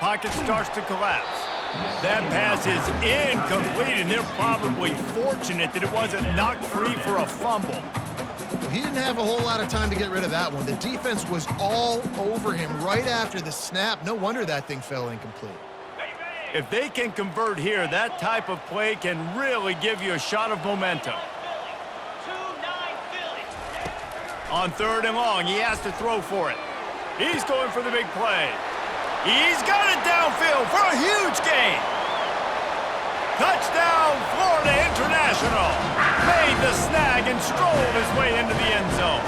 pocket starts to collapse. That pass is incomplete, and they're probably fortunate that it wasn't knocked free for a fumble. Well, he didn't have a whole lot of time to get rid of that one. The defense was all over him right after the snap. No wonder that thing fell incomplete. If they can convert here, that type of play can really give you a shot of momentum. On 3rd and long, he has to throw for it. He's going for the big play. He's got it downfield for a huge gain. Touchdown, Florida International. Made the snag and strolled his way into the end zone.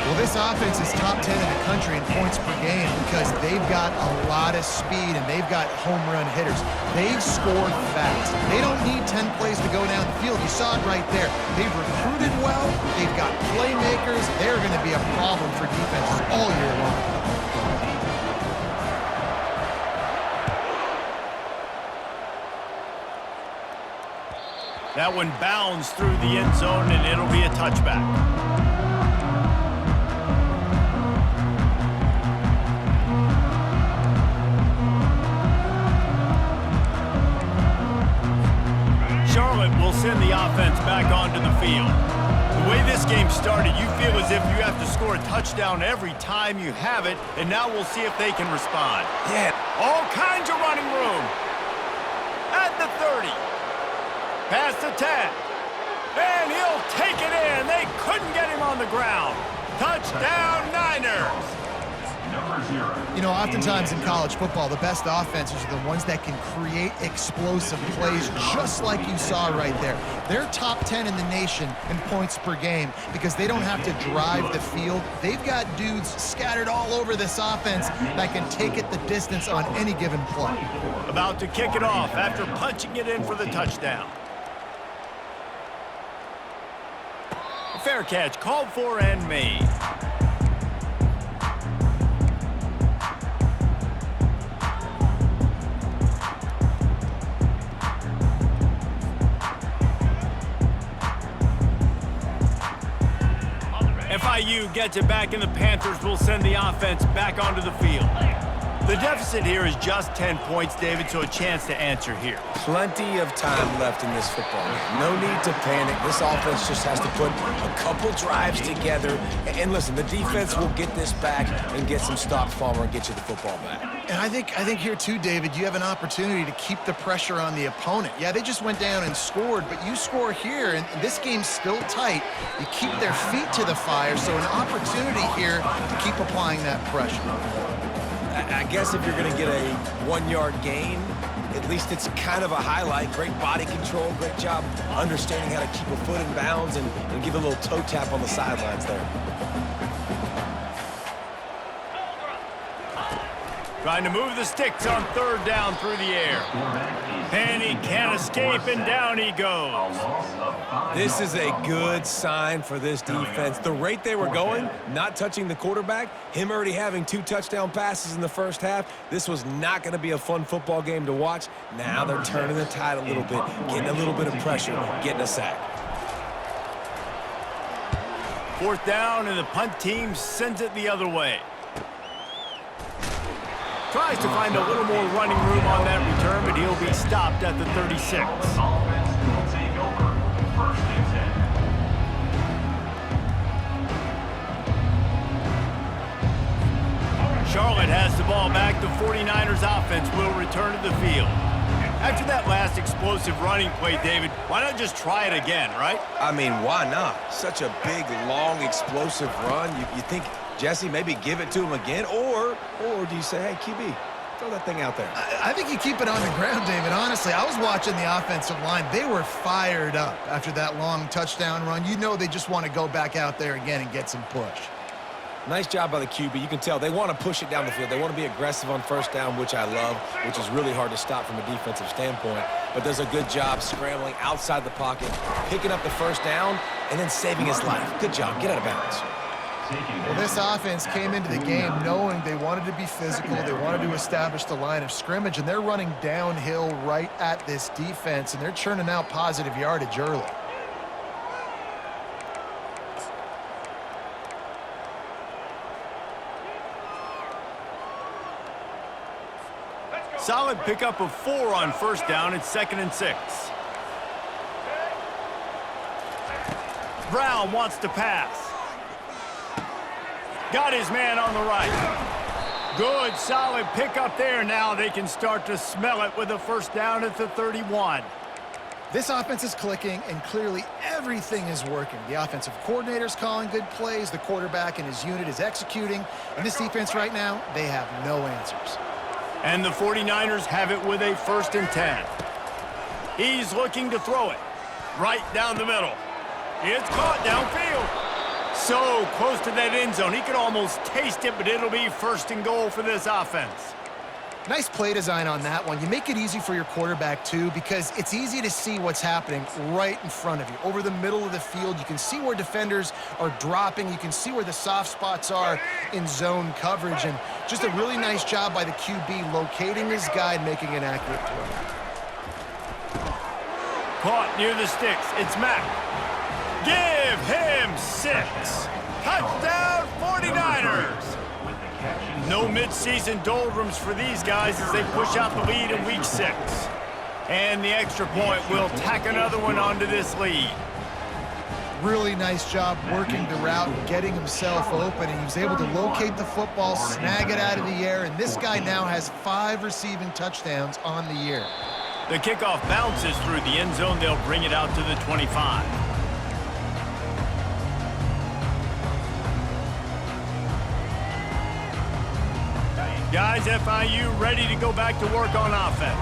Well, this offense is top 10 in the country in points per game because they've got a lot of speed and they've got home run hitters. They've scored fast. They don't need 10 plays to go down the field. You saw it right there. They've recruited well. They've got playmakers. They're going to be a problem for defenses all year long. That one bounds through the end zone, and it'll be a touchback. Charlotte will send the offense back onto the field. The way this game started, you feel as if you have to score a touchdown every time you have it, and now we'll see if they can respond. Yeah. All kinds of running room. At the 30. Past the 10. And he'll take it in. They couldn't get him on the ground. Touchdown, Niners. You know, oftentimes in college football, the best offenses are the ones that can create explosive plays just like you saw right there. They're top 10 in the nation in points per game because they don't have to drive the field. They've got dudes scattered all over this offense that can take it the distance on any given play. About to kick it off after punching it in for the touchdown. Fair catch called for and made. FIU gets it back, and the Panthers will send the offense back onto the field. The deficit here is just 10 points, David, so a chance to answer here. Plenty of time left in this football game. No need to panic. This offense just has to put a couple drives together. And listen, the defense will get this back and get some stops, Palmer, and get you the football back. And I think here too, David, you have an opportunity to keep the pressure on the opponent. Yeah, they just went down and scored, but you score here, and this game's still tight. You keep their feet to the fire, so an opportunity here to keep applying that pressure. I guess if you're going to get a 1-yard gain, at least it's kind of a highlight. Great body control, great job understanding how to keep a foot in bounds and give a little toe tap on the sidelines there. Trying to move the sticks on 3rd down through the air. And he can't escape, and down he goes. This is a good sign for this defense. The rate they were going, not touching the quarterback, him already having 2 touchdown passes in the first half, this was not going to be a fun football game to watch. Now they're turning the tide a little bit, getting a little bit of pressure, getting a sack. 4th down, and the punt team sends it the other way. Tries to find a little more running room on that return, but he'll be stopped at the 36. Charlotte has the ball back. The 49ers offense will return to the field. After that last explosive running play, David, why not just try it again, right? I mean, why not? Such a big, long, explosive run. You think, Jesse, maybe give it to him again? Or do you say, hey, QB, throw that thing out there? I think you keep it on the ground, David. Honestly, I was watching the offensive line. They were fired up after that long touchdown run. You know they just want to go back out there again and get some push. Nice job by the QB. You can tell they want to push it down the field. They want to be aggressive on 1st down, which I love, which is really hard to stop from a defensive standpoint. But does a good job scrambling outside the pocket, picking up the 1st down, and then saving his life. Good job. Get out of bounds. Well, this offense came into the game knowing they wanted to be physical. They wanted to establish the line of scrimmage, and they're running downhill right at this defense, and they're churning out positive yardage early. Solid pickup of 4 on first down. It's 2nd and 6. Brown wants to pass. Got his man on the right. Good, solid pickup there. Now they can start to smell it with a first down at the 31. This offense is clicking, and clearly everything is working. The offensive coordinator's calling good plays. The quarterback and his unit is executing. And this defense right now, they have no answers. And the 49ers have it with a 1st and 10. He's looking to throw it right down the middle. It's caught downfield. So close to that end zone. He could almost taste it, but it'll be 1st and goal for this offense. Nice play design on that one. You make it easy for your quarterback, too, because it's easy to see what's happening right in front of you. Over the middle of the field, you can see where defenders are dropping. You can see where the soft spots are in zone coverage. And just a really nice job by the QB locating his guy and making an accurate throw. Caught near the sticks. It's Mack. Give him 6. Touchdown, 49ers. No midseason doldrums for these guys as they push out the lead in week 6. And the extra point will tack another one onto this lead. Really nice job working the route and getting himself open. And he was able to locate the football, snag it out of the air, and this guy now has 5 receiving touchdowns on the year. The kickoff bounces through the end zone. They'll bring it out to the 25. Guys, FIU ready to go back to work on offense.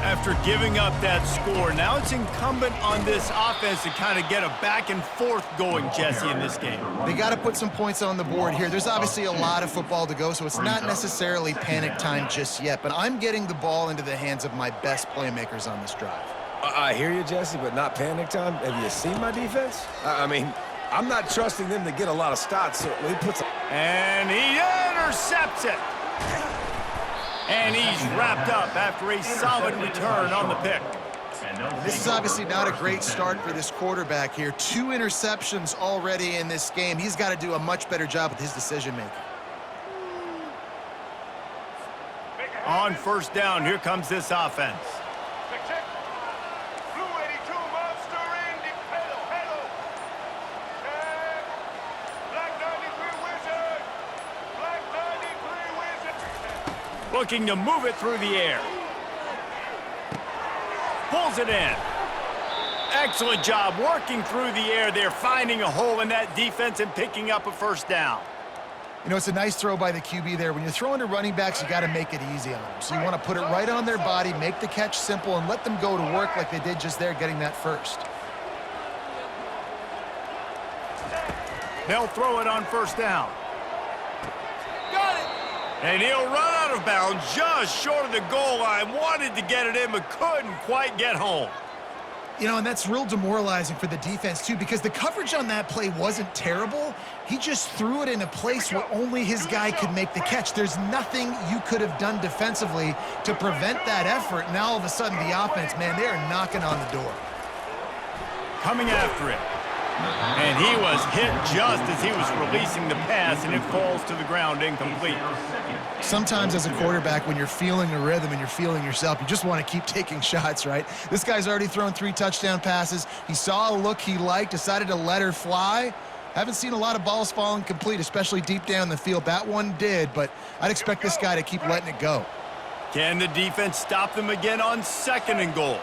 After giving up that score, now it's incumbent on this offense to kind of get a back and forth going, Jesse, in this game. They got to put some points on the board here. There's obviously a lot of football to go, so it's not necessarily panic time just yet, but I'm getting the ball into the hands of my best playmakers on this drive. I hear you, Jesse, but not panic time. Have you seen my defense? I mean, I'm not trusting them to get a lot of stops, so he puts... And he intercepts it. And he's wrapped up after a solid return on the pick. This is obviously not a great start for this quarterback here. 2 interceptions already in this game. He's got to do a much better job with his decision-making. On first down, here comes this offense. Looking to move it through the air. Pulls it in. Excellent job working through the air there, finding a hole in that defense and picking up a first down. You know, it's a nice throw by the QB there. When you're throwing to running backs, you got to make it easy on them. So you want to put it right on their body, make the catch simple, and let them go to work like they did just there, getting that first. They'll throw it on first down. Got it! And he'll run out of bounds just short of the goal line. Wanted to get it in, but couldn't quite get home. You know, and that's real demoralizing for the defense, too, because the coverage on that play wasn't terrible. He just threw it in a place where only his guy could make the catch. There's nothing you could have done defensively to prevent that effort. Now, all of a sudden, the offense, man, they are knocking on the door. Coming after it. And he was hit just as he was releasing the pass, and it falls to the ground incomplete. Sometimes as a quarterback, when you're feeling a rhythm and you're feeling yourself, you just want to keep taking shots, right? This guy's already thrown 3 touchdown passes. He saw a look he liked, decided to let her fly. Haven't seen a lot of balls falling complete, especially deep down the field. That one did, but I'd expect this guy to keep letting it go. Can the defense stop them again on 2nd and goal?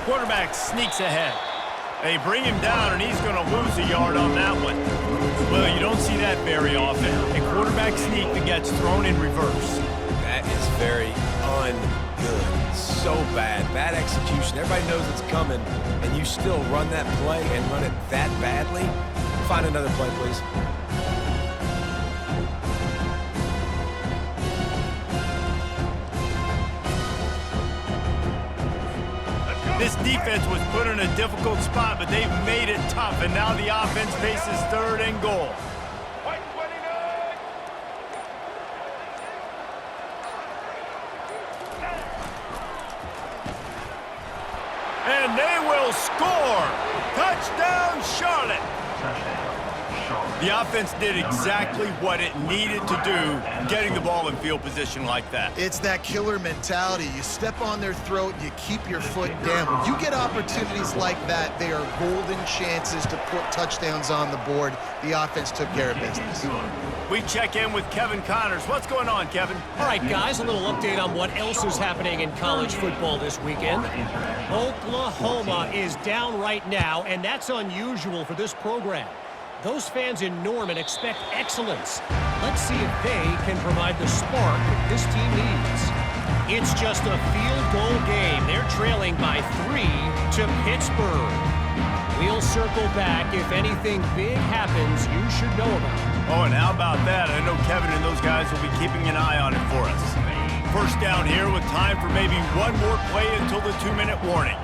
Quarterback sneaks ahead. They bring him down, and he's going to lose a yard on that one. Well, you don't see that very often. A quarterback sneak that gets thrown in reverse. That is very ungood. So bad. Bad execution. Everybody knows it's coming, and you still run that play and run it that badly. Find another play, please. This defense was put in a difficult spot, but they've made it tough, and now the offense faces 3rd and goal. And they will score! Touchdown, Charlotte! The offense did exactly what it needed to do, getting the ball in field position like that. It's that killer mentality. You step on their throat, you keep your foot down. When you get opportunities like that, they are golden chances to put touchdowns on the board. The offense took care of business. We check in with Kevin Connors. What's going on, Kevin? All right, guys, a little update on what else is happening in college football this weekend. Oklahoma is down right now, and that's unusual for this program. Those fans in Norman expect excellence. Let's see if they can provide the spark this team needs. It's just a field goal game. They're trailing by 3 to Pittsburgh. We'll circle back if anything big happens you should know about. Oh, and how about that? I know Kevin and those guys will be keeping an eye on it for us. First down here with time for maybe one more play until the 2-minute warning.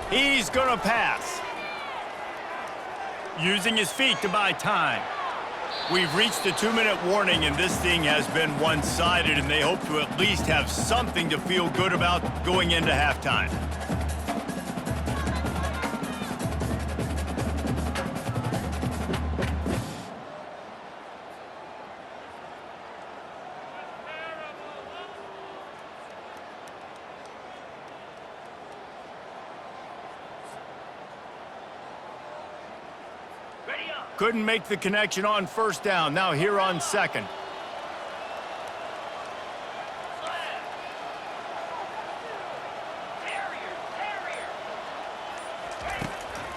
He's going to pass. Using his feet to buy time. We've reached the 2-minute warning, and this thing has been one-sided, and they hope to at least have something to feel good about going into halftime. Couldn't make the connection on first down. Now here on second.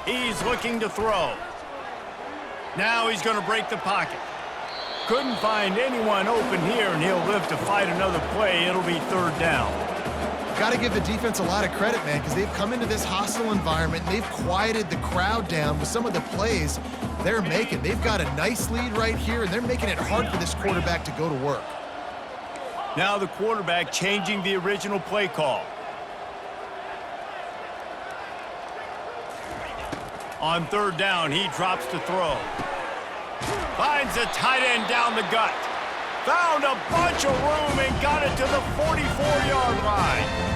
He's looking to throw. Now he's going to break the pocket. Couldn't find anyone open here, and he'll live to fight another play. It'll be third down. Got to give the defense a lot of credit, man, because they've come into this hostile environment, and they've quieted the crowd down with some of the plays they're making. They've got a nice lead right here, and they're making it hard for this quarterback to go to work. Now the quarterback changing the original play call. On third down, he drops to throw. Finds a tight end down the gut. Found a bunch of room and got it to the 44-yard line.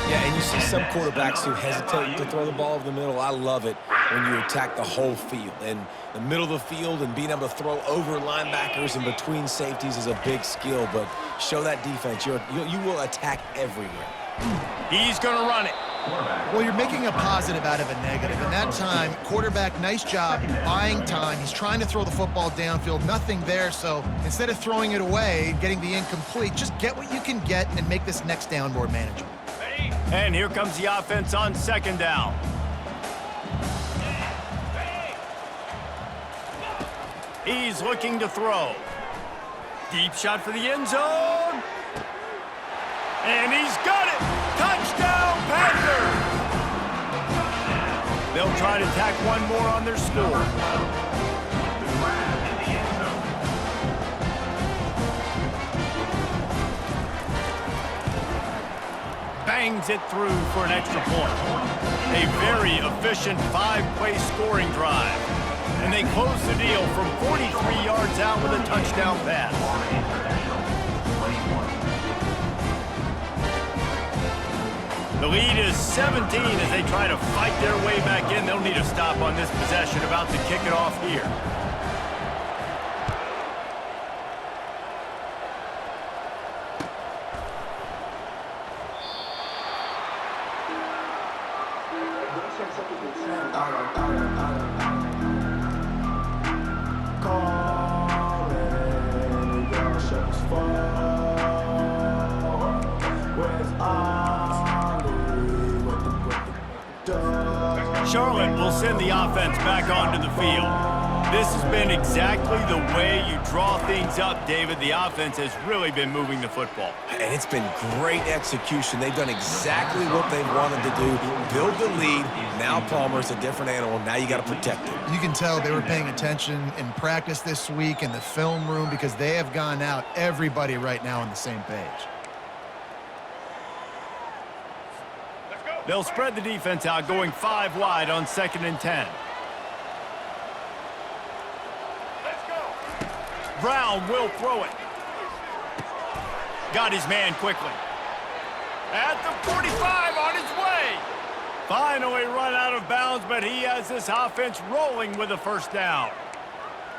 Yeah, and you see some quarterbacks who hesitate to throw the ball over the middle. I love it when you attack the whole field. And the middle of the field and being able to throw over linebackers and between safeties is a big skill. But show that defense. You will attack everywhere. He's going to run it. Well, you're making a positive out of a negative. And that time, quarterback, nice job buying time. He's trying to throw the football downfield. Nothing there. So instead of throwing it away, getting the incomplete, just get what you can get and make this next down more manageable. And here comes the offense on second down. He's looking to throw. Deep shot for the end zone. And he's got it. Touchdown, Panthers. They'll try to tack one more on their score. Bangs it through for an extra point. A very efficient 5-play scoring drive. And they close the deal from 43 yards out with a touchdown pass. The lead is 17 as they try to fight their way back in. They'll need a stop on this possession, about to kick it off here. Charlotte will send the offense back onto the field. This has been exactly the way you draw things up, David. The offense has really been moving the football. And it's been great execution. They've done exactly what they wanted to do. Build the lead. Now Palmer's a different animal. Now you got to protect him. You can tell they were paying attention in practice this week in the film room because they have gone out, everybody right now on the same page. They'll spread the defense out, going 5 wide on 2nd and 10. Let's go. Brown will throw it. Got his man quickly. At the 45 on his way. Finally run out of bounds, but he has this offense rolling with a first down.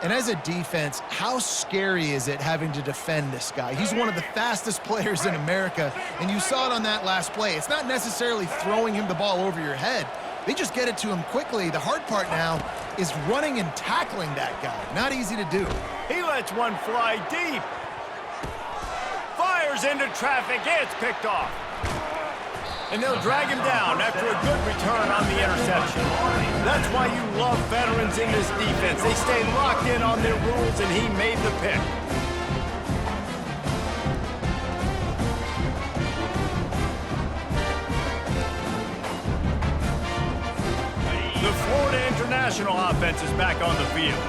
And as a defense, how scary is it having to defend this guy? He's one of the fastest players in America, and you saw it on that last play. It's not necessarily throwing him the ball over your head. They just get it to him quickly. The hard part now is running and tackling that guy. Not easy to do. He lets one fly deep. Fires into traffic. It's picked off. And they'll drag him down after a good return on the interception. That's why you love veterans in this defense. They stay locked in on their rules, and he made the pick. The Florida International offense is back on the field.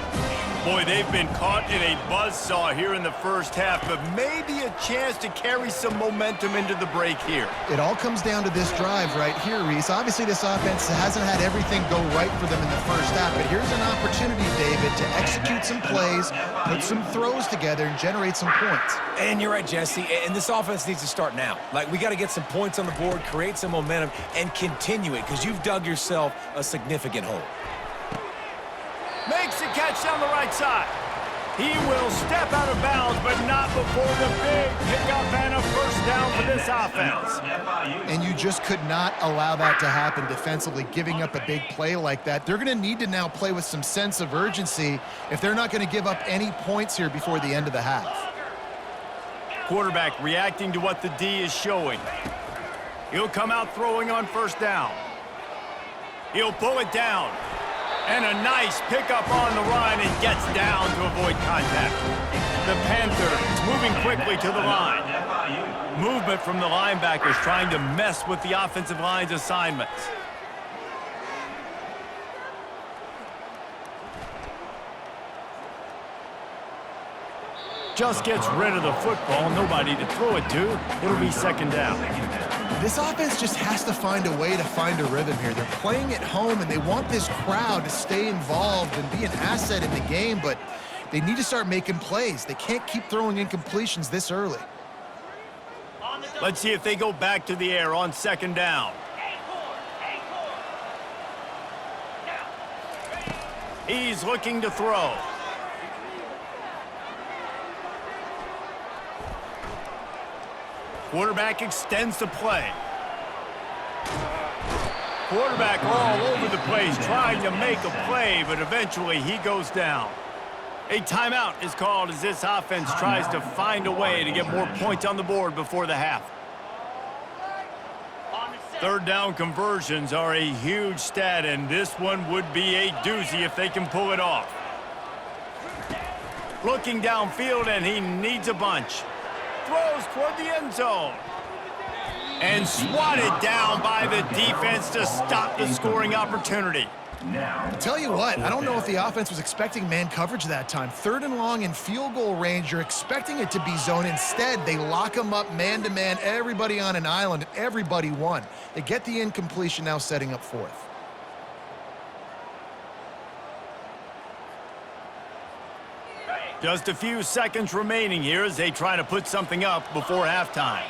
Boy, they've been caught in a buzzsaw here in the first half, but maybe a chance to carry some momentum into the break here. It all comes down to this drive right here, Reese. Obviously, this offense hasn't had everything go right for them in the first half, but here's an opportunity, David, to execute some plays, put some throws together, and generate some points. And you're right, Jesse, and this offense needs to start now. Like, we got to get some points on the board, create some momentum, and continue it, because you've dug yourself a significant hole. Makes the catch down the right side. He will step out of bounds, but not before the big pickup and a first down for this offense. And you just could not allow that to happen defensively, giving up a big play like that. They're going to need to now play with some sense of urgency if they're not going to give up any points here before the end of the half. Quarterback reacting to what the D is showing. He'll come out throwing on first down. He'll pull it down. And a nice pickup on the run and gets down to avoid contact. The Panthers moving quickly to the line. Movement from the linebackers trying to mess with the offensive line's assignments. Just gets rid of the football, nobody to throw it to. It'll be second down. This offense just has to find a way to find a rhythm here. They're playing at home, and they want this crowd to stay involved and be an asset in the game, but they need to start making plays. They can't keep throwing incompletions this early. Let's see if they go back to the air on second down. He's looking to throw. Quarterback extends the play. Quarterback all over the place trying to make a play, but eventually he goes down. A timeout is called as this offense tries to find a way to get more points on the board before the half. Third down conversions are a huge stat, and this one would be a doozy if they can pull it off. Looking downfield, and he needs a bunch. Throws toward the end zone. And swatted down by the defense to stop the scoring opportunity. I'll tell you what, I don't know if the offense was expecting man coverage that time. Third and long in field goal range, you're expecting it to be zone. Instead, they lock them up man-to-man, everybody on an island, and everybody won. They get the incompletion, now setting up fourth. Just a few seconds remaining here as they try to put something up before halftime.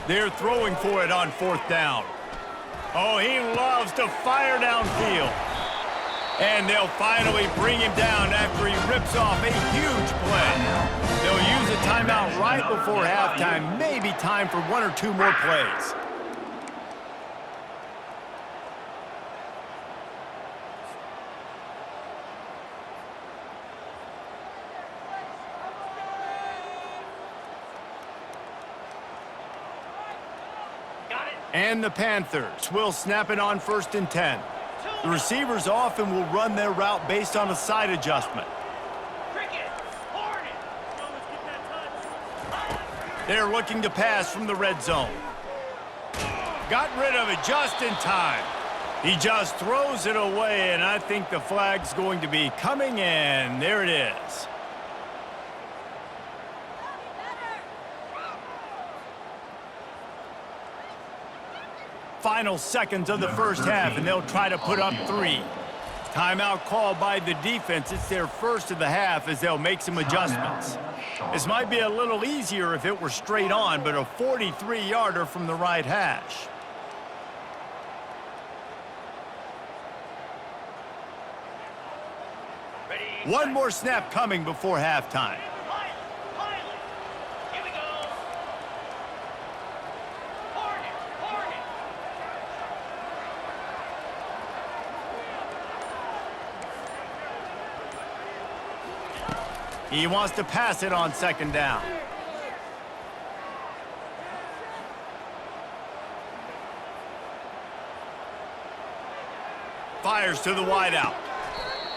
They're throwing for it on fourth down. Oh, he loves to fire downfield. And they'll finally bring him down after he rips off a huge play. They'll use a timeout right before halftime. Maybe time for one or two more plays. And the Panthers will snap it on 1st and 10. The receivers often will run their route based on a side adjustment. They're looking to pass from the red zone. Got rid of it just in time. He just throws it away, and I think the flag's going to be coming in. There it is. Final seconds of the first half, and they'll try to put up 3. Timeout called by the defense. It's their first of the half as they'll make some adjustments. This might be a little easier if it were straight on, but a 43-yarder from the right hash. One more snap coming before halftime. He wants to pass it on second down. Fires to the wideout.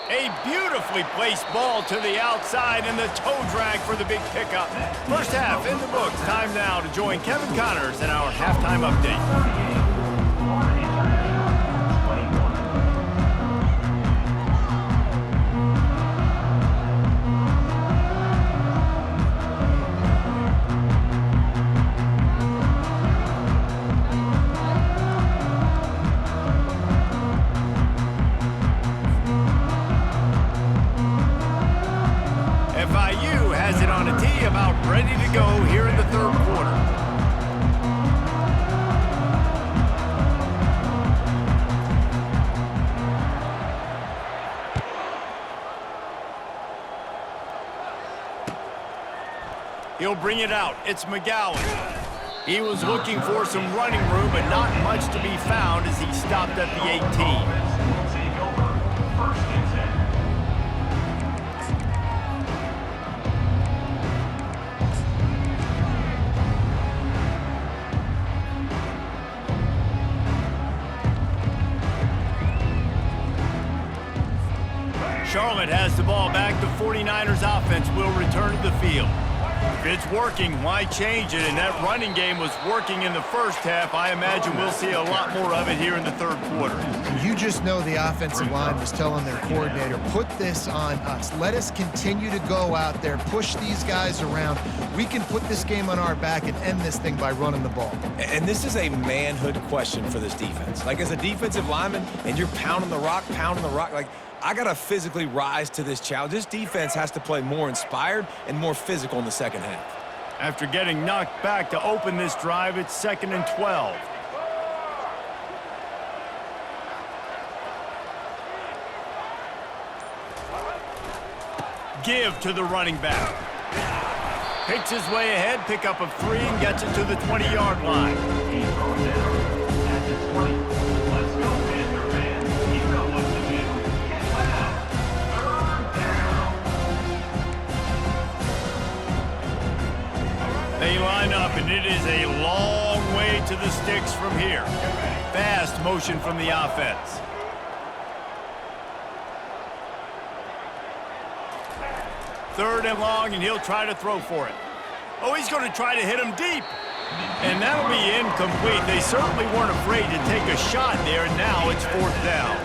A beautifully placed ball to the outside and the toe drag for the big pickup. First half in the books. Time now to join Kevin Connors in our halftime update. FIU has it on a tee, about ready to go here in the third quarter. He'll bring it out. It's McGowan. He was looking for some running room, but not much to be found as he stopped at the 18. Charlotte has the ball back. The 49ers offense will return to the field. If it's working, why change it? And that running game was working in the first half. I imagine we'll see a lot more of it here in the third quarter. You just know the offensive line was telling their coordinator, put this on us. Let us continue to go out there, push these guys around. We can put this game on our back and end this thing by running the ball. And this is a manhood question for this defense. Like, as a defensive lineman, and you're pounding the rock, like, I got to physically rise to this challenge. This defense has to play more inspired and more physical in the second half. After getting knocked back to open this drive, it's 2nd and 12. Give to the running back. Picks his way ahead, pick up of 3, and gets it to the 20-yard line. They line up, and it is a long way to the sticks from here. Fast motion from the offense. Third and long, and he'll try to throw for it. Oh, he's going to try to hit him deep. And that'll be incomplete. They certainly weren't afraid to take a shot there, and now it's 4th down.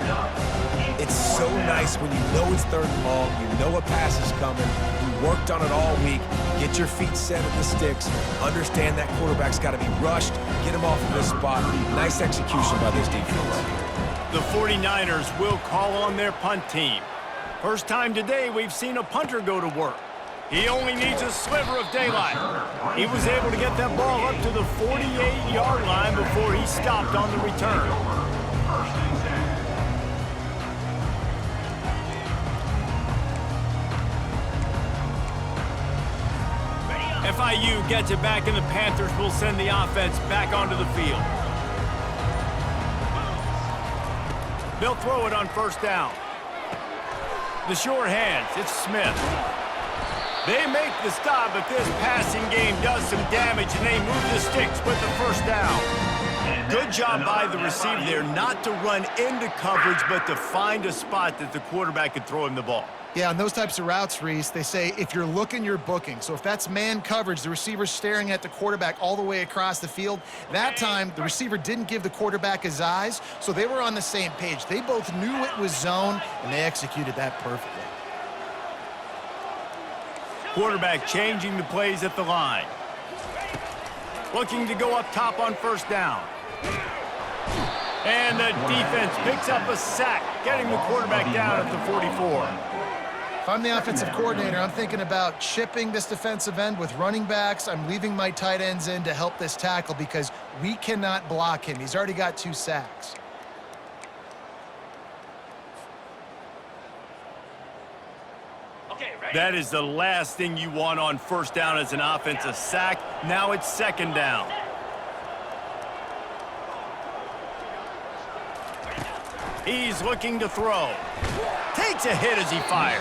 It's so nice when you know it's 3rd and long, you know a pass is coming, you worked on it all week, get your feet set at the sticks, understand that quarterback's got to be rushed, get him off of this spot. Nice execution by this defense. The 49ers will call on their punt team. First time today we've seen a punter go to work. He only needs a sliver of daylight. He was able to get that ball up to the 48-yard line before he stopped on the return. FIU gets it back, and the Panthers will send the offense back onto the field. They'll throw it on 1st down. The short hands, it's Smith. They make the stop, but this passing game does some damage, and they move the sticks with the 1st down. Good job by the receiver there not to run into coverage, but to find a spot that the quarterback could throw him the ball. Yeah, on those types of routes, Reese, they say if you're looking, you're booking. So if that's man coverage, the receiver's staring at the quarterback all the way across the field. That time, the receiver didn't give the quarterback his eyes, so they were on the same page. They both knew it was zone, and they executed that perfectly. Quarterback changing the plays at the line. Looking to go up top on 1st down. And the defense picks up a sack, getting the quarterback down at the 44. If I'm the offensive coordinator, I'm thinking about chipping this defensive end with running backs. I'm leaving my tight ends in to help this tackle because we cannot block him. He's already got 2 sacks. That is the last thing you want on first down as an offensive sack. Now it's second down. He's looking to throw. Takes a hit as he fires.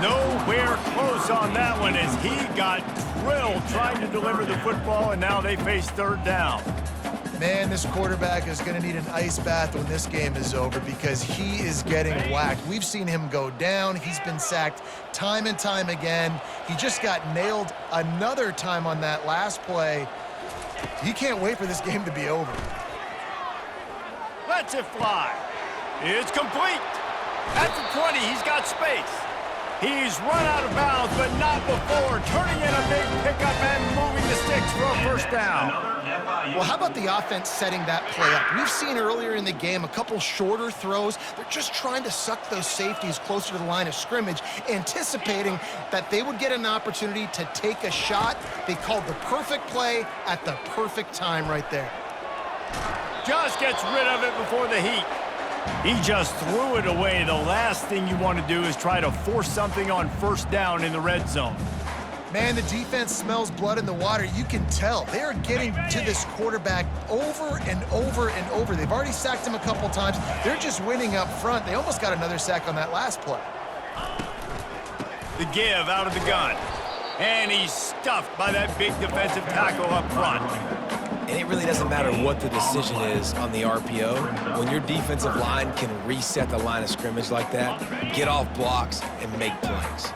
Nowhere close on that one as he got drilled trying to deliver the football, and now they face third down. Man, this quarterback is going to need an ice bath when this game is over because he is getting whacked. We've seen him go down. He's been sacked time and time again. He just got nailed another time on that last play. He can't wait for this game to be over. Lets it fly. It's complete. At the 20, he's got space. He's run out of bounds, but not before turning in a big pickup and moving the sticks for a first down. Well, how about the offense setting that play up? We've seen earlier in the game a couple shorter throws. They're just trying to suck those safeties closer to the line of scrimmage, anticipating that they would get an opportunity to take a shot. They called the perfect play at the perfect time right there. Just gets rid of it before the heat. He just threw it away. The last thing you want to do is try to force something on first down in the red zone. Man, the defense smells blood in the water. You can tell. They are getting to this quarterback over and over and over. They've already sacked him a couple times. They're just winning up front. They almost got another sack on that last play. The give out of the gun. And he's stuffed by that big defensive tackle up front. And it really doesn't matter what the decision is on the RPO. When your defensive line can reset the line of scrimmage like that, get off blocks and make plays.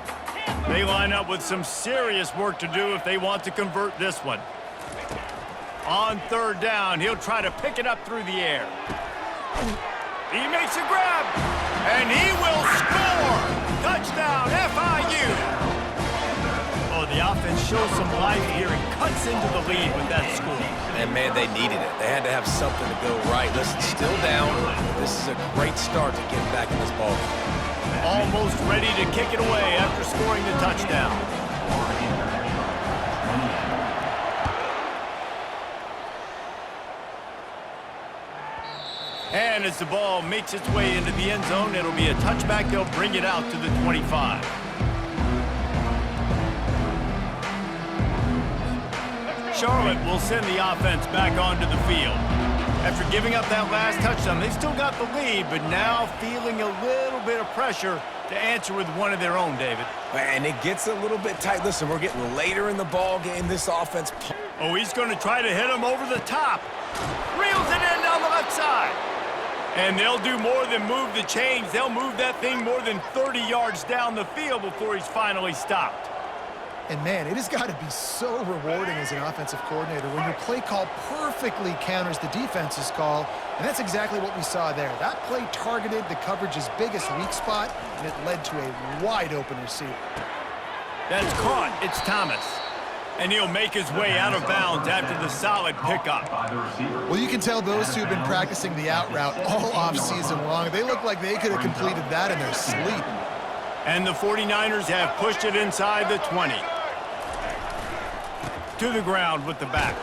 They line up with some serious work to do if they want to convert this one. On third down, he'll try to pick it up through the air. He makes a grab, and he will score! Touchdown, FIU! Oh, the offense shows some life here and cuts into the lead with that score. And, man, they needed it. They had to have something to go right. Listen, still down. This is a great start to get back in this ball. Almost ready to kick it away after scoring the touchdown. And as the ball makes its way into the end zone, it'll be a touchback. They'll bring it out to the 25. Charlotte will send the offense back onto the field. After giving up that last touchdown, they've still got the lead, but now feeling a little bit of pressure to answer with one of their own, David. And it gets a little bit tight. Listen, we're getting later in the ball game. This offense... Oh, he's going to try to hit him over the top. Reels it in down the left side. And they'll do more than move the chains. They'll move that thing more than 30 yards down the field before he's finally stopped. And, man, it has got to be so rewarding as an offensive coordinator when your play call perfectly counters the defense's call, and that's exactly what we saw there. That play targeted the coverage's biggest weak spot, and it led to a wide-open receiver. That's caught. It's Thomas. And he'll make his way out of bounds after the solid pickup. Well, you can tell those two have been practicing the out route all offseason long. They look like they could have completed that in their sleep. And the 49ers have pushed it inside the 20. To the ground with the back.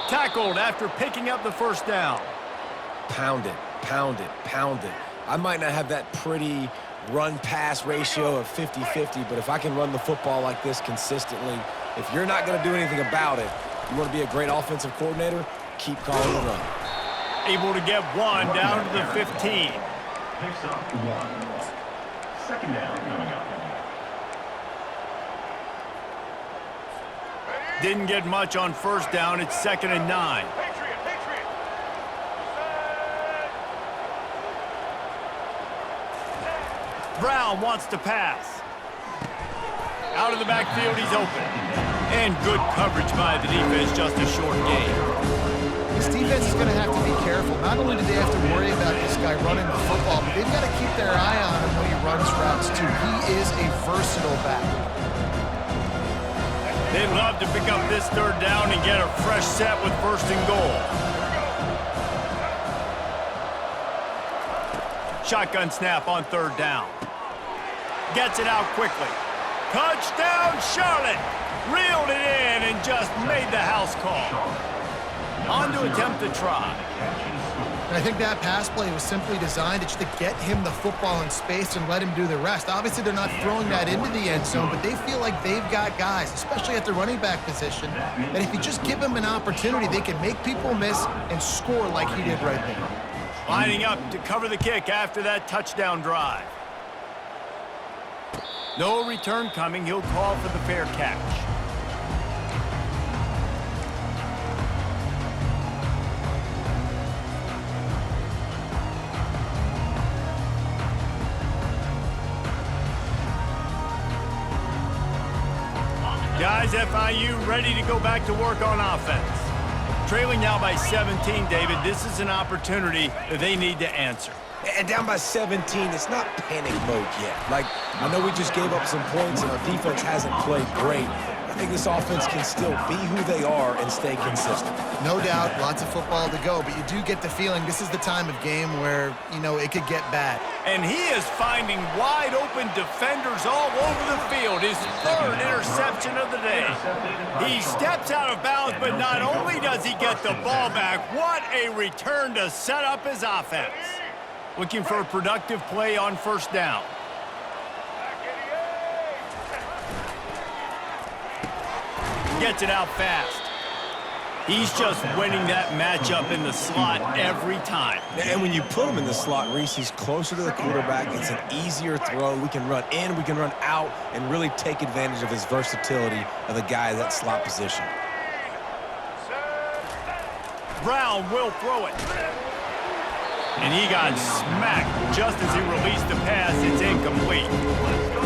Tackled after picking up the first down. Pound it, pound it, pound it. I might not have that pretty run-pass ratio of 50-50, but if I can run the football like this consistently, if you're not going to do anything about it, you want to be a great offensive coordinator, keep calling the run. Able to get one down to the 15. Picks up one. Second down coming up. Didn't get much on first down. It's 2nd and 9. Brown wants to pass. Out of the backfield, he's open. And good coverage by the defense, just a short gain. This defense is going to have to be careful. Not only do they have to worry about this guy running the football, but they've got to keep their eye on him when he runs routes, too. He is a versatile back. They'd love to pick up this third down and get a fresh set with 1st and goal. shotgun snap on 3rd down. Gets it out quickly. Touchdown, Charlotte! Reeled it in and just made the house call. On to attempt the try. And I think that pass play was simply designed just to get him the football in space and let him do the rest. Obviously, they're not throwing that into the end zone, but they feel like they've got guys, especially at the running back position, that if you just give them an opportunity, they can make people miss and score like he did right there. Lining up to cover the kick after that touchdown drive. No return coming. He'll call for the fair catch. Guys, FIU ready to go back to work on offense. Trailing now by 17, David. This is an opportunity that they need to answer. And down by 17, it's not panic mode yet. Like, I know we just gave up some points and our defense hasn't played great. I think this offense can still be who they are and stay consistent. No doubt, lots of football to go, but you do get the feeling this is the time of game where, you know, it could get bad. And he is finding wide open defenders all over the field. His 3rd interception of the day. He steps out of bounds, but not only does he get the ball back, what a return to set up his offense. Looking for a productive play on 1st down. Gets it out fast. He's just winning that matchup in the slot every time. And when you put him in the slot, Reese, he's closer to the quarterback. It's an easier throw. We can run in, we can run out, and really take advantage of his versatility of the guy in that slot position. Brown will throw it. And he got smacked just as he released the pass. It's incomplete.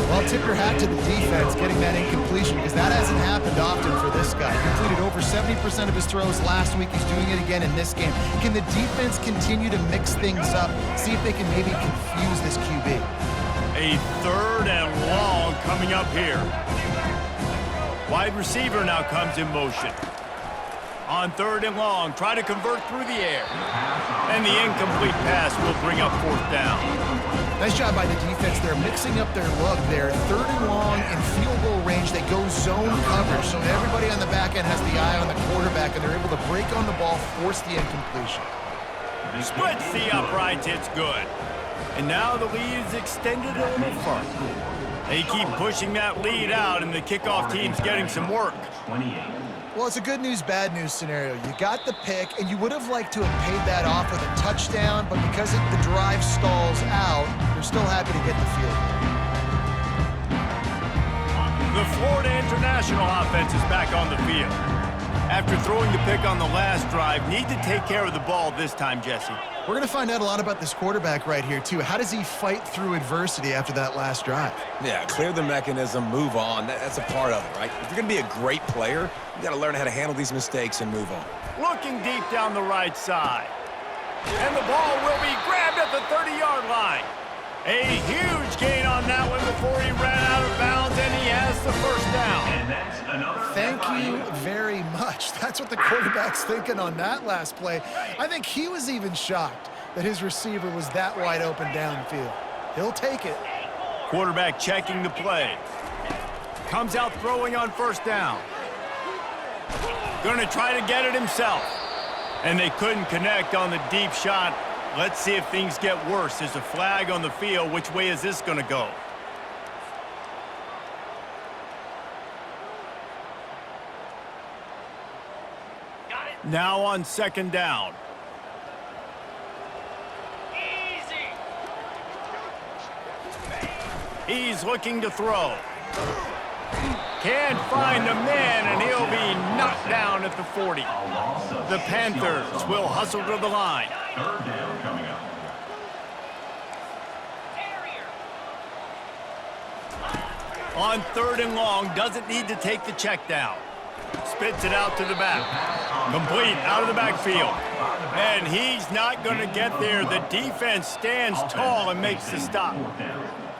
Well, tip your hat to the defense getting that incompletion because that hasn't happened often for this guy. Completed over 70% of his throws last week. He's doing it again in this game. Can the defense continue to mix things up, see if they can maybe confuse this QB? A 3rd and long coming up here. Wide receiver now comes in motion. On 3rd and long, try to convert through the air. And the incomplete pass will bring up 4th down. Nice job by the defense there, mixing up their look there. 3rd and long in field goal range. They go zone coverage, so everybody on the back end has the eye on the quarterback, and they're able to break on the ball, force the incompletion. Splits the uprights, it's good. And now the lead is extended a little further. They keep pushing that lead out, and the kickoff team's getting some work. Well, it's a good news, bad news scenario. You got the pick, and you would have liked to have paid that off with a touchdown, but because the drive stalls out, you're still happy to get the field goal. The Florida International offense is back on the field. After throwing the pick on the last drive, need to take care of the ball this time, Jesse. We're going to find out a lot about this quarterback right here, too. How does he fight through adversity after that last drive? Yeah, clear the mechanism, move on. That's a part of it, right? If you're going to be a great player, you got to learn how to handle these mistakes and move on. Looking deep down the right side. And the ball will be grabbed at the 30-yard line. A huge gain on that one before he ran out of bounds, and he has the 1st down. And that's another. Thank you very much. That's what the quarterback's thinking on that last play. I think he was even shocked that his receiver was that wide open downfield. He'll take it. Quarterback checking the play. Comes out throwing on 1st down. Going to try to get it himself. And they couldn't connect on the deep shot. Let's see if things get worse. There's a flag on the field. Which way is this going to go? Now on 2nd down. He's looking to throw. Can't find the man, and he'll be knocked down at the 40. The Panthers will hustle to the line. 3rd down coming up. On 3rd and long, doesn't need to take the check down. Spits it out to the back. Complete out of the backfield. And he's not going to get there. The defense stands tall and makes the stop.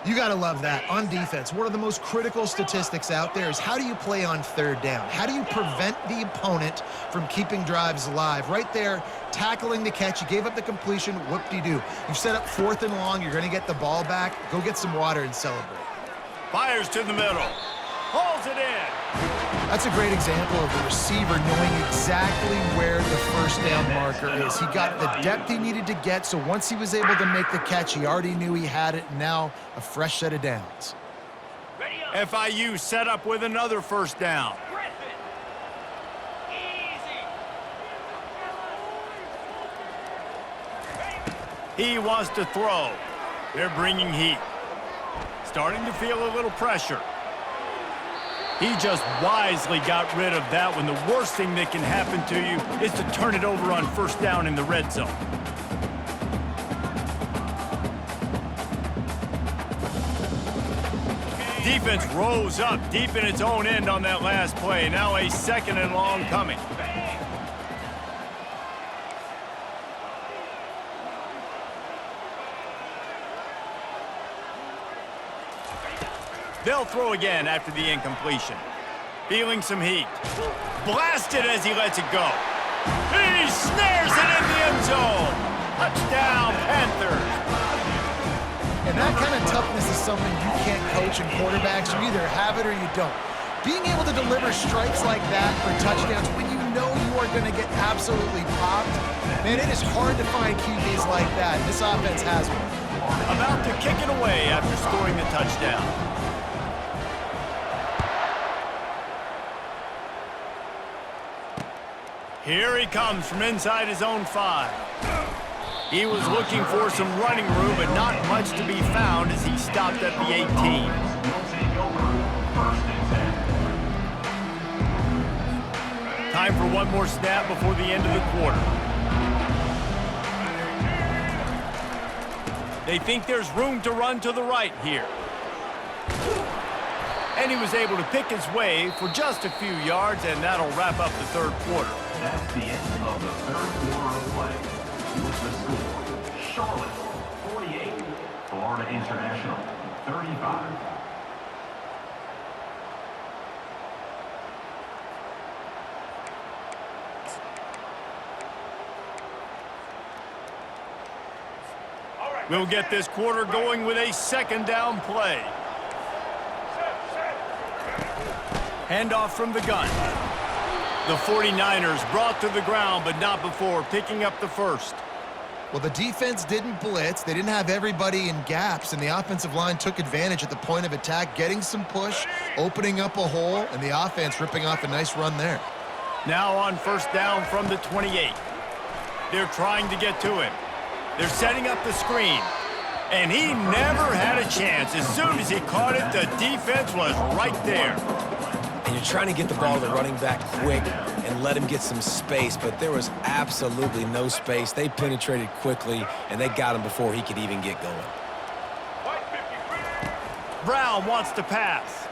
You got to love that. On defense, one of the most critical statistics out there is how do you play on third down? How do you prevent the opponent from keeping drives alive? Right there, tackling the catch. You gave up the completion. Whoop-de-doo. You've set up 4th and long. You're going to get the ball back. Go get some water and celebrate. Fires to the middle. Hauls it in. That's a great example of the receiver knowing exactly where the first down marker is. He got the depth he needed to get, so once he was able to make the catch, he already knew he had it. Now a fresh set of downs. FIU set up with another first down. He wants to throw. They're bringing heat. Starting to feel a little pressure. He just wisely got rid of that when the worst thing that can happen to you is to turn it over on first down in the red zone. Defense rose up deep in its own end on that last play. Now a 2nd and long coming. They'll throw again after the incompletion. Feeling some heat. Blasted as he lets it go. He snares it in the end zone. Touchdown, Panthers. And that kind of toughness is something you can't coach in quarterbacks. You either have it or you don't. Being able to deliver strikes like that for touchdowns when you know you are going to get absolutely popped, man, it is hard to find QBs like that. This offense has one. About to kick it away after scoring the touchdown. Here he comes from inside his own 5. He was looking for some running room, but not much to be found as he stopped at the 18. Time for one more snap before the end of the quarter. They think there's room to run to the right here. And he was able to pick his way for just a few yards, and that'll wrap up the third quarter. That's the end of the third quarter of play. With the score, Charlotte 48, Florida International 35. We'll get this quarter going with a 2nd down play. Handoff from the gun. The 49ers brought to the ground, but not before picking up the first. Well, the defense didn't blitz. They didn't have everybody in gaps, and the offensive line took advantage at the point of attack, getting some push, opening up a hole, and the offense ripping off a nice run there. Now on first down from the 28. They're trying to get to him. They're setting up the screen. And he never had a chance. As soon as he caught it, the defense was right there. And you're trying to get the ball to the running back quick and let him get some space, but there was absolutely no space. They penetrated quickly, and they got him before he could even get going. Brown wants to pass.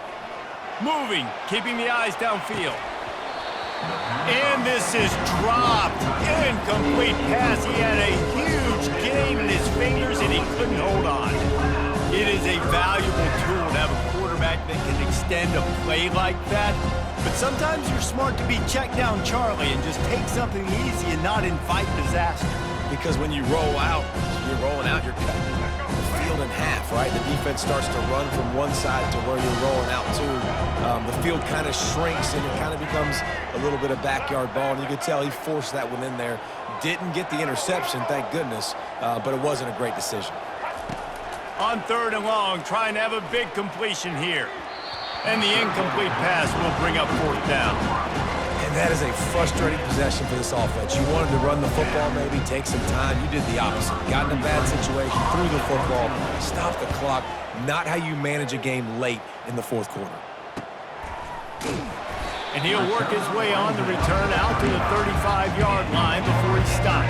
Moving, keeping the eyes downfield. And this is dropped. Incomplete pass. He had a huge game in his fingers, and he couldn't hold on. It is a valuable tool to have a quarterback that can extend a play like that. But sometimes you're smart to be check down Charlie and just take something easy and not invite disaster. Because when you roll out, you're rolling out, you're cutting the field in half, right? The defense starts to run from one side to where you're rolling out to. The field kind of shrinks, and it kind of becomes a little bit of backyard ball. And you could tell he forced that one in there. Didn't get the interception, thank goodness, but it wasn't a great decision. On third and long, trying to have a big completion here. And the incomplete pass will bring up fourth down. And that is a frustrating possession for this offense. You wanted to run the football, maybe take some time. You did the opposite. Got in a bad situation, threw the football, stopped the clock. Not how you manage a game late in the fourth quarter. And he'll work his way on the return out to the 35-yard line before he stopped.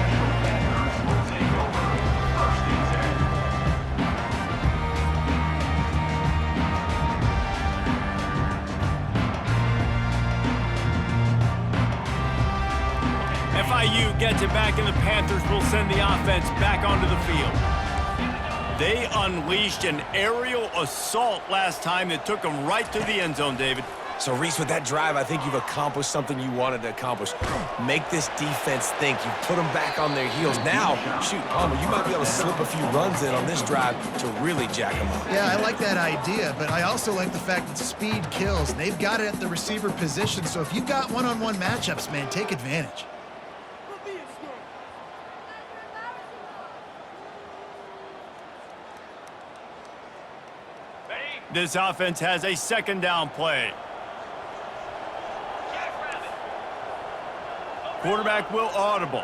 FIU gets it back, and the Panthers will send the offense back onto the field. They unleashed an aerial assault last time that took them right to the end zone, David. So, Reese, with that drive, I think you've accomplished something you wanted to accomplish. Make this defense think. You put them back on their heels. Now, shoot, Palmer, you might be able to slip a few runs in on this drive to really jack them up. Yeah, I like that idea, but I also like the fact that speed kills. They've got it at the receiver position, so if you've got one-on-one matchups, man, take advantage. This offense has a second down play. Quarterback will audible.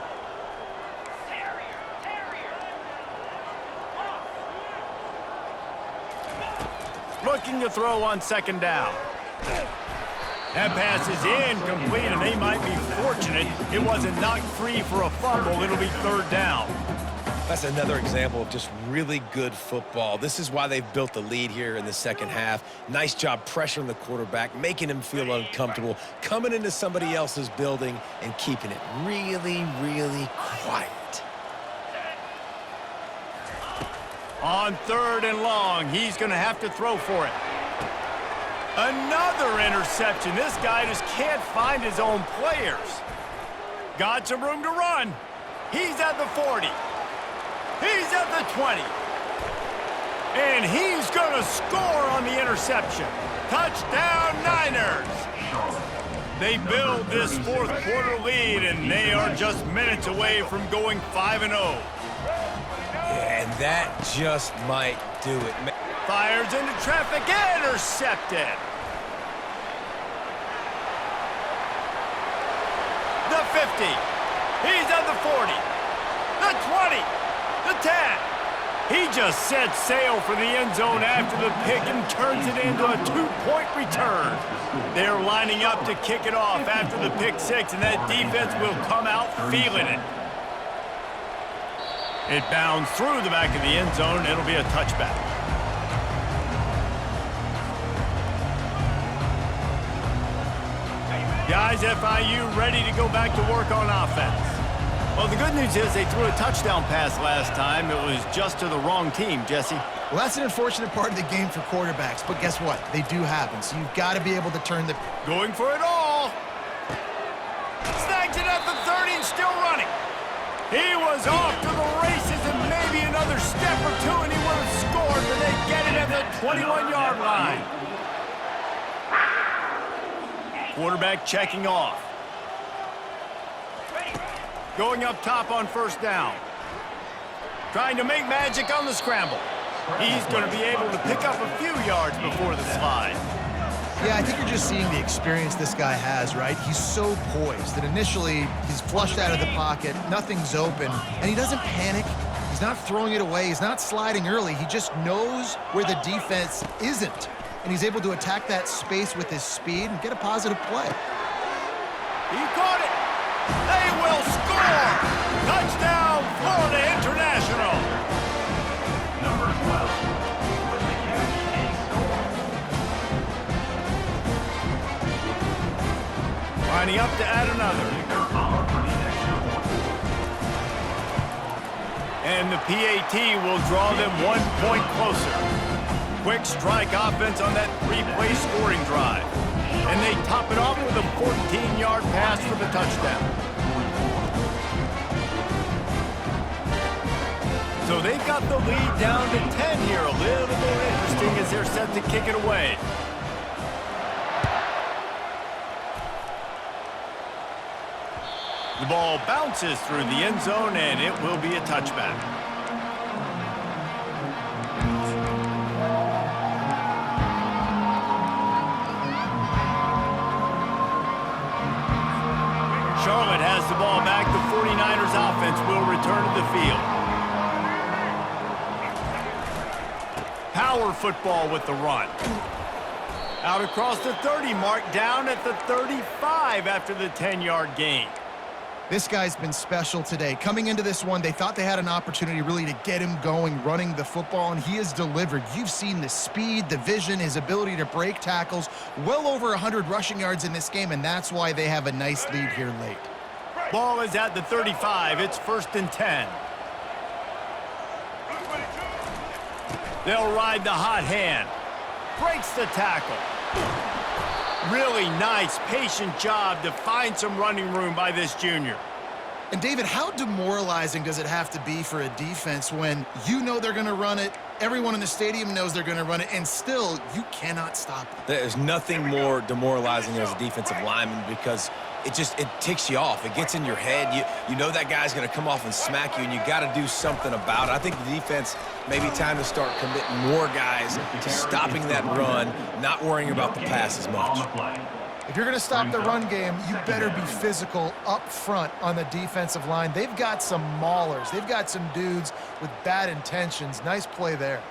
Looking to throw on second down. That pass is incomplete, and they might be fortunate it wasn't knocked free for a fumble. It'll be third down. That's another example of just really good football. This is why they've built the lead here in the second half. Nice job pressuring the quarterback, making him feel uncomfortable, coming into somebody else's building and keeping it really, really quiet. On third and long, he's going to have to throw for it. Another interception. This guy just can't find his own players. Got some room to run. He's at the 40. He's at the 20. And he's going to score on the interception. Touchdown, Niners. They build this fourth quarter lead, and they are just minutes away from going 5-0. Yeah, and that just might do it. Fires into traffic, intercepted. The 50. He's at the 40. The 20. The 10. He just set sail for the end zone after the pick and turns it into a 2-point return. They're lining up to kick it off after the pick six, and that defense will come out feeling it. It bounds through the back of the end zone. It'll be a touchback. Guys, FIU ready to go back to work on offense. Well, the good news is they threw a touchdown pass last time. It was just to the wrong team, Jesse. Well, that's an unfortunate part of the game for quarterbacks, but guess what? They do happen, so you've got to be able to turn the... Going for it all. Snags it at the 30 and still running. He was off to the races, and maybe another step or two, and he would have scored, but they get it at the 21-yard line. Quarterback checking off. Going up top on first down. Trying to make magic on the scramble. He's going to be able to pick up a few yards before the slide. Yeah, I think you're just seeing the experience this guy has, right? He's so poised that initially he's flushed out of the pocket, nothing's open, and he doesn't panic. He's not throwing it away. He's not sliding early. He just knows where the defense isn't, and he's able to attack that space with his speed and get a positive play. He caught it. They will score. Touchdown, Florida International. Number 12 with the catch and score. Lining up to add another. And the PAT will draw them 1 point closer. Quick strike offense on that 3-play scoring drive. And they top it off with a 14-yard pass for the touchdown. So they've got the lead down to 10 here. A little more interesting as they're set to kick it away. The ball bounces through the end zone, and it will be a touchback. Charlotte has the ball back. The 49ers offense will return to the field. Power football with the run. Out across the 30 mark, down at the 35 after the 10-yard gain. This guy's been special today. Coming into this one, they thought they had an opportunity really to get him going, running the football, and he has delivered. You've seen the speed, the vision, his ability to break tackles, well over 100 rushing yards in this game, and that's why they have a nice lead here late. Ball is at the 35. It's 1st and 10. They'll ride the hot hand. Breaks the tackle. Really nice, patient job to find some running room by this junior. And David, how demoralizing does it have to be for a defense when you know they're going to run it, everyone in the stadium knows they're going to run it, and still you cannot stop them? There's nothing more demoralizing as a defensive lineman because it ticks you off. It gets in your head. You know that guy's going to come off and smack you, and you got to do something about it. I think the defense maybe time to start committing more guys to stopping that run, not worrying about the pass as much. If you're going to stop the run game, you better be physical up front on the defensive line. They've got some maulers. They've got some dudes with bad intentions. Nice play there.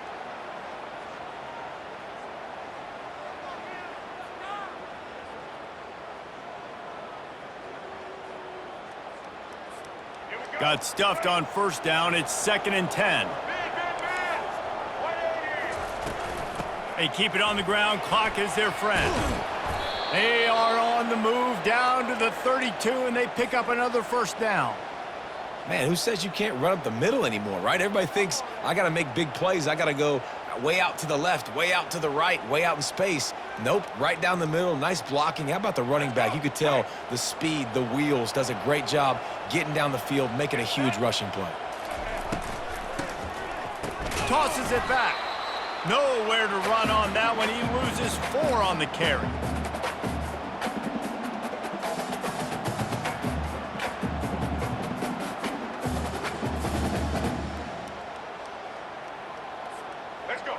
Got stuffed on first down. It's 2nd and 10. They keep it on the ground. Clock is their friend. They are on the move down to the 32, and they pick up another first down. Man, who says you can't run up the middle anymore, right? Everybody thinks I got to make big plays. I got to go way out to the left, way out to the right, way out in space. Nope, right down the middle. Nice blocking. How about the running back? You could tell the speed, the wheels, does a great job getting down the field, making a huge rushing play. Tosses it back. Nowhere to run on that one. He loses 4 on the carry.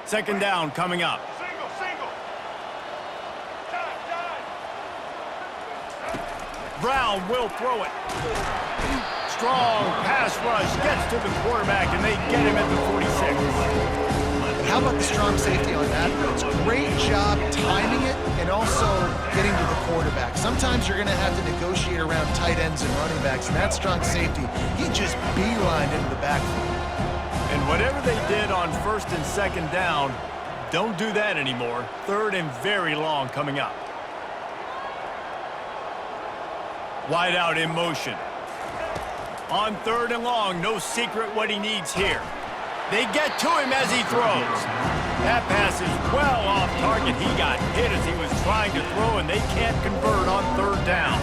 Second down coming up. Single. Brown will throw it. Strong pass rush gets to the quarterback, and they get him at the 46. How about the strong safety on that? It's great job timing it and also getting to the quarterback. Sometimes you're going to have to negotiate around tight ends and running backs, and that strong safety, he just beelined into the backfield. And whatever they did on 1st and 2nd down, don't do that anymore. 3rd and very long coming up. Wide out in motion. On 3rd and long, no secret what he needs here. They get to him as he throws. That pass is well off target. He got hit as he was trying to throw, and they can't convert on 3rd down.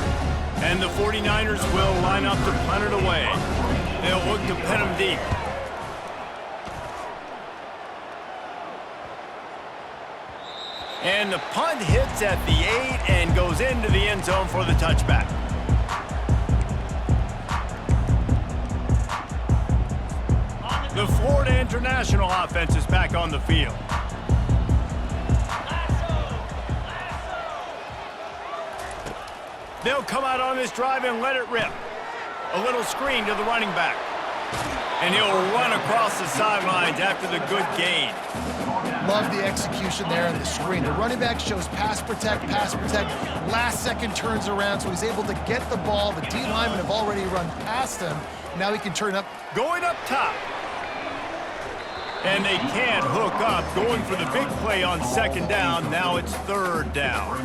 And the 49ers will line up to punt it away. They'll look to pin him deep. And the punt hits at the 8 and goes into the end zone for the touchback. The Florida International offense is back on the field. They'll come out on this drive and let it rip. A little screen to the running back. And he'll run across the sidelines after the good gain. Love the execution there on the screen. The running back shows pass protect. Last second turns around, so he's able to get the ball. The D linemen have already run past him. Now he can turn up. Going up top. And they can't hook up. Going for the big play on 2nd down. Now it's 3rd down.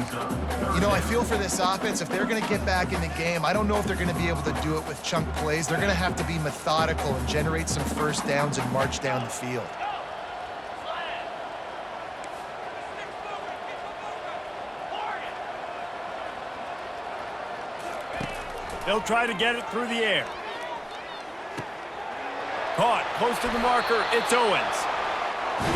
You know, I feel for this offense, if they're going to get back in the game, I don't know if they're going to be able to do it with chunk plays. They're going to have to be methodical and generate some first downs and march down the field. They'll try to get it through the air. Caught close to the marker. It's Owens.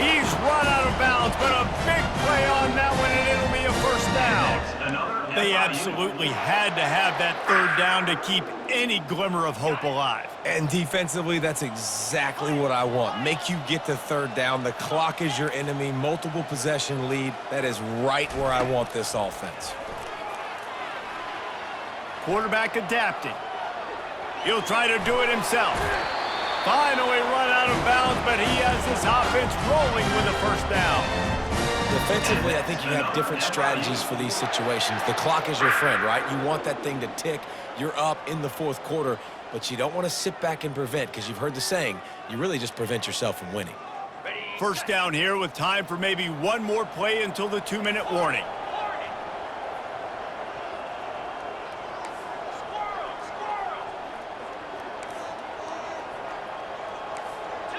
He's run out of bounds, but a big play on that one, and it'll be a first down. They absolutely had to have that 3rd down to keep any glimmer of hope alive. And defensively, that's exactly what I want. Make you get to 3rd down. The clock is your enemy. Multiple possession lead. That is right where I want this offense. Quarterback adapting. He'll try to do it himself. Finally run out of bounds, but he has this offense rolling with a first down. Defensively, I think you have different strategies for these situations. The clock is your friend, right? You want that thing to tick. You're up in the 4th quarter, but you don't want to sit back and prevent, because you've heard the saying, you really just prevent yourself from winning. First down here with time for maybe one more play until the 2-minute warning.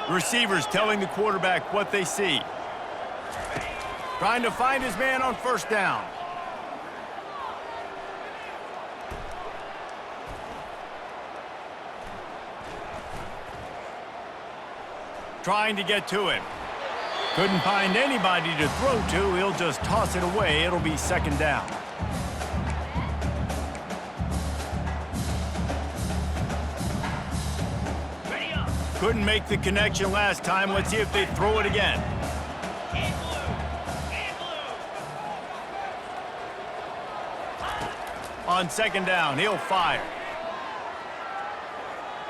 Receivers telling the quarterback what they see. Trying to find his man on first down. Trying to get to him. Couldn't find anybody to throw to. He'll just toss it away. It'll be second down. Couldn't make the connection last time. Let's see if they throw it again. On second down, he'll fire.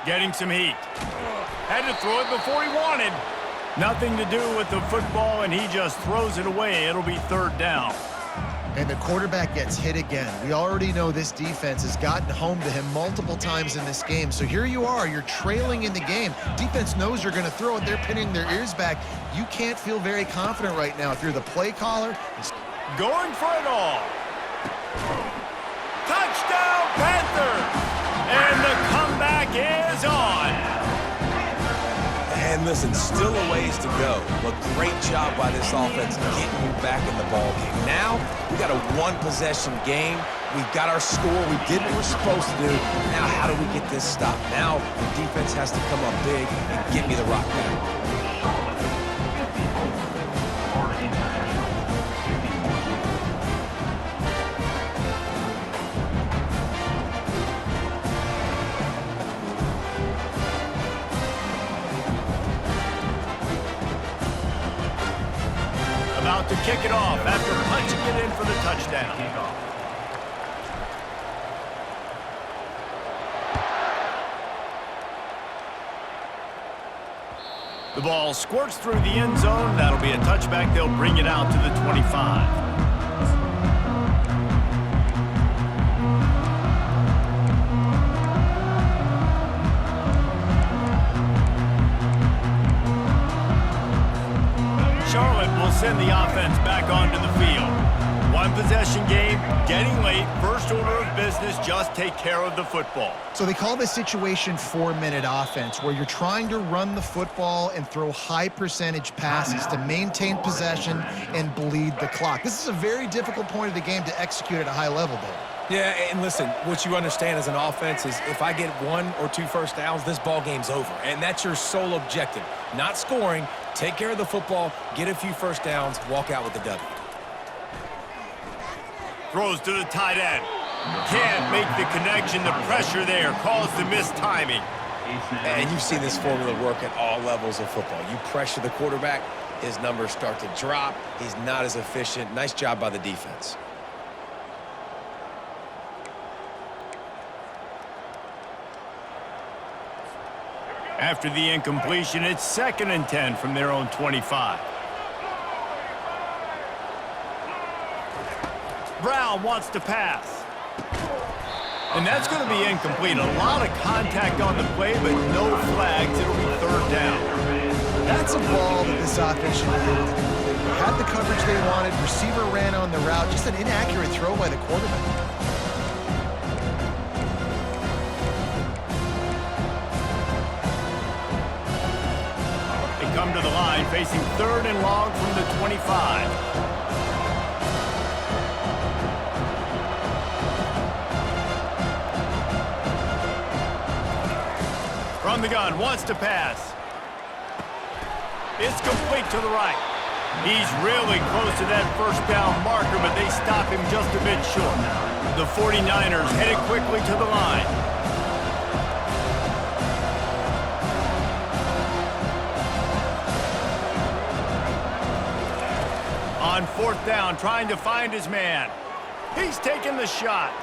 Getting some heat. Had to throw it before he wanted. Nothing to do with the football, and he just throws it away. It'll be third down. And the quarterback gets hit again. We already know this defense has gotten home to him multiple times in this game. So here you are, you're trailing in the game. Defense knows you're going to throw it. They're pinning their ears back. You can't feel very confident right now if you're the play caller. Going for it all. Touchdown, Panthers! And the comeback is on. And listen, still a ways to go, but great job by this offense getting you back in the ball game. Now, we got a one-possession game. We've got our score. We did what we're supposed to do. Now, how do we get this stopped? Now, the defense has to come up big and get me the rock back. About to kick it off after punching it in for the touchdown. The ball squirts through the end zone. That'll be a touchback. They'll bring it out to the 25. Charlotte will send the offense back onto the field. One possession game, getting late, first order of business, just take care of the football. So they call this situation 4-minute offense, where you're trying to run the football and throw high percentage passes to maintain possession and bleed the clock. This is a very difficult point of the game to execute at a high level, Dave. Yeah, and listen, what you understand as an offense is if I get 1 or 2 first downs, this ball game's over. And that's your sole objective. Not scoring, take care of the football, get a few first downs, walk out with the W. Throws to the tight end. Can't make the connection. The pressure there caused the missed timing. And you've seen this formula work at all levels of football. You pressure the quarterback, his numbers start to drop. He's not as efficient. Nice job by the defense. After the incompletion, it's 2nd and 10 from their own 25. Brown wants to pass. And that's going to be incomplete. A lot of contact on the play, but no flags. It'll be third down. That's a ball that this offense should be able to complete. They had the coverage they wanted. Receiver ran on the route. Just an inaccurate throw by the quarterback. Come to the line, facing 3rd and long from the 25. From the gun, wants to pass. It's complete to the right. He's really close to that first down marker, but they stop him just a bit short. The 49ers headed quickly to the line. On 4th down, trying to find his man. He's taking the shot.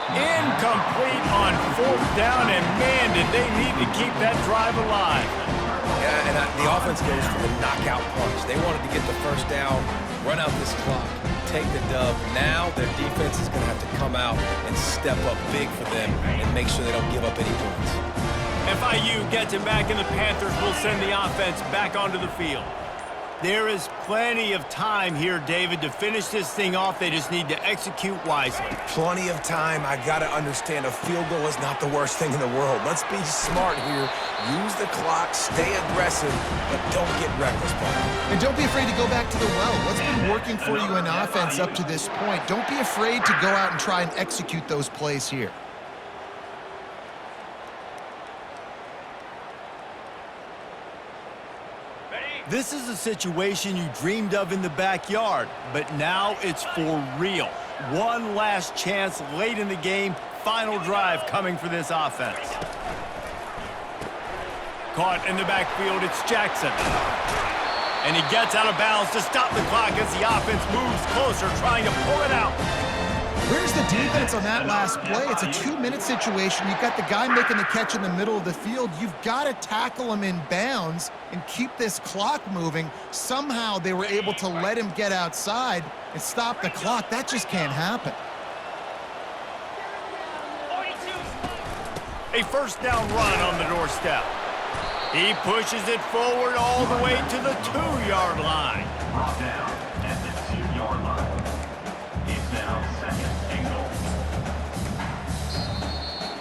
Incomplete on 4th down, and man, did they need to keep that drive alive. Yeah, and the offense goes for the knockout punch. They wanted to get the first down, run out this clock, take the dub. Now their defense is going to have to come out and step up big for them and make sure they don't give up any points. FIU gets it back, and the Panthers will send the offense back onto the field. There is plenty of time here, David, to finish this thing off. They just need to execute wisely. Plenty of time. I got to understand a field goal is not the worst thing in the world. Let's be smart here. Use the clock, stay aggressive, but don't get reckless, Paul. And don't be afraid to go back to the well. What's been working for you in offense up to this point? Don't be afraid to go out and try and execute those plays here. This is a situation you dreamed of in the backyard, but now it's for real. One last chance late in the game. Final drive coming for this offense. Caught in the backfield, it's Jackson. And he gets out of bounds to stop the clock as the offense moves closer, trying to pull it out. Where's the defense on that last play? It's a 2-minute situation. You've got the guy making the catch in the middle of the field. You've got to tackle him in bounds and keep this clock moving. Somehow they were able to let him get outside and stop the clock. That just can't happen. A first down run on the doorstep. He pushes it forward all the way to the 2-yard line. Brought down at the 2-yard line. It's now second and goal.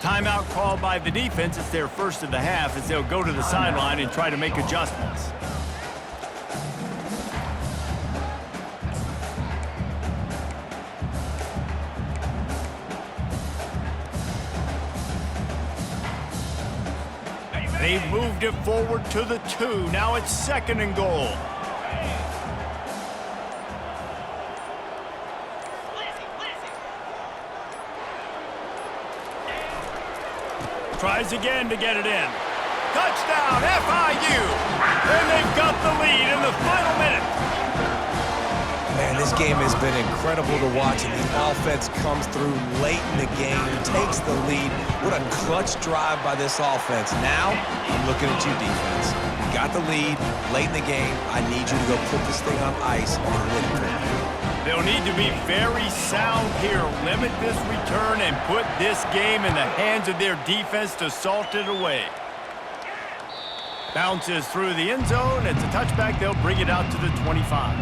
Timeout called by the defense. It's their first of the half as they'll go to the sideline and try to make adjustments. They've moved it forward to the 2. Now it's second and goal. Tries again to get it in. Touchdown, FIU! And they've got the lead in the final minute. Man, this game has been incredible to watch, and the offense comes through late in the game, takes the lead. What a clutch drive by this offense. Now, I'm looking at you, defense. You got the lead late in the game. I need you to go put this thing on ice and win it for me. They'll need to be very sound here. Limit this return and put this game in the hands of their defense to salt it away. Bounces through the end zone. It's a touchback. They'll bring it out to the 25.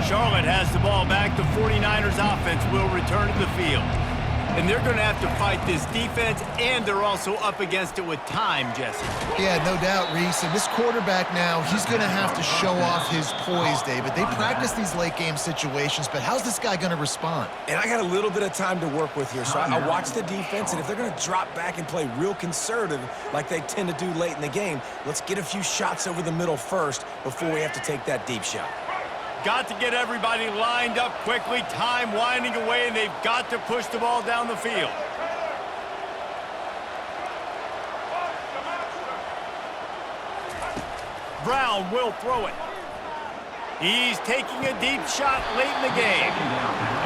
Charlotte has the ball back. The 49ers offense will return to the field. And they're going to have to fight this defense, and they're also up against it with time, Jesse. Yeah, no doubt, Reese. And this quarterback now, he's going to have to show off his poise, David. They practice these late-game situations, but how's this guy going to respond? And I got a little bit of time to work with here, so I watch the defense, and if they're going to drop back and play real conservative like they tend to do late in the game, let's get a few shots over the middle first before we have to take that deep shot. Got to get everybody lined up quickly. Time winding away, and they've got to push the ball down the field. Brown will throw it. He's taking a deep shot late in the game.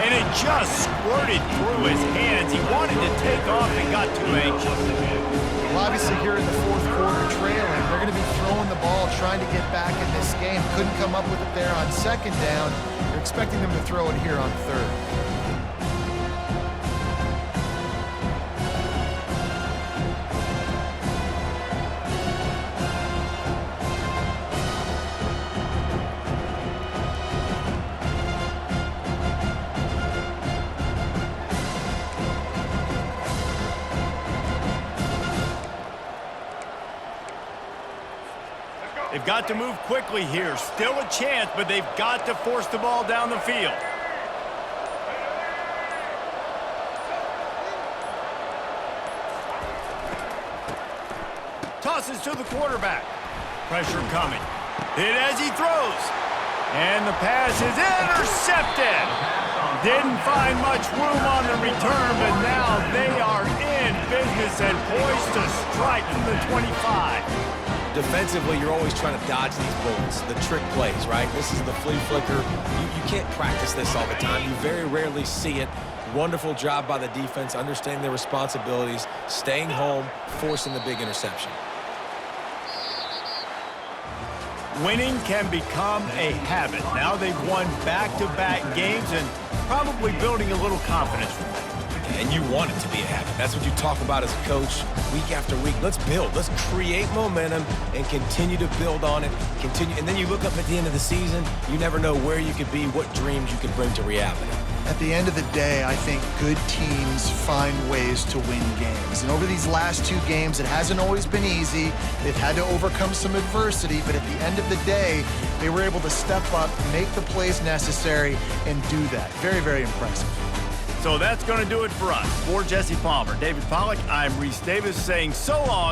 And it just squirted through his hands. He wanted to take off and got too anxious. Well, obviously here in the fourth quarter trailing, they're going to be throwing the ball, trying to get back in this game. Couldn't come up with it there on second down. They're expecting them to throw it here on third. They've got to move quickly here. Still a chance, but they've got to force the ball down the field. Tosses to the quarterback. Pressure coming. Hit as he throws. And the pass is intercepted. Didn't find much room on the return, but now they are in business and poised to strike from the 25. Defensively, you're always trying to dodge these bullets, the trick plays, right? This is the flea flicker. You can't practice this all the time. You very rarely see it. Wonderful job by the defense, understanding their responsibilities, staying home, forcing the big interception. Winning can become a habit. Now they've won back-to-back games and probably building a little confidence from that. And you want it to be a habit. That's what you talk about as a coach week after week. Let's build. Let's create momentum and continue to build on it. And then you look up at the end of the season, you never know where you could be, what dreams you could bring to reality. At the end of the day, I think good teams find ways to win games. And over these last 2 games, it hasn't always been easy. They've had to overcome some adversity, but at the end of the day, they were able to step up, make the plays necessary, and do that. Very, very impressive. So that's going to do it for us. For Jesse Palmer, David Pollack, I'm Reese Davis saying so long.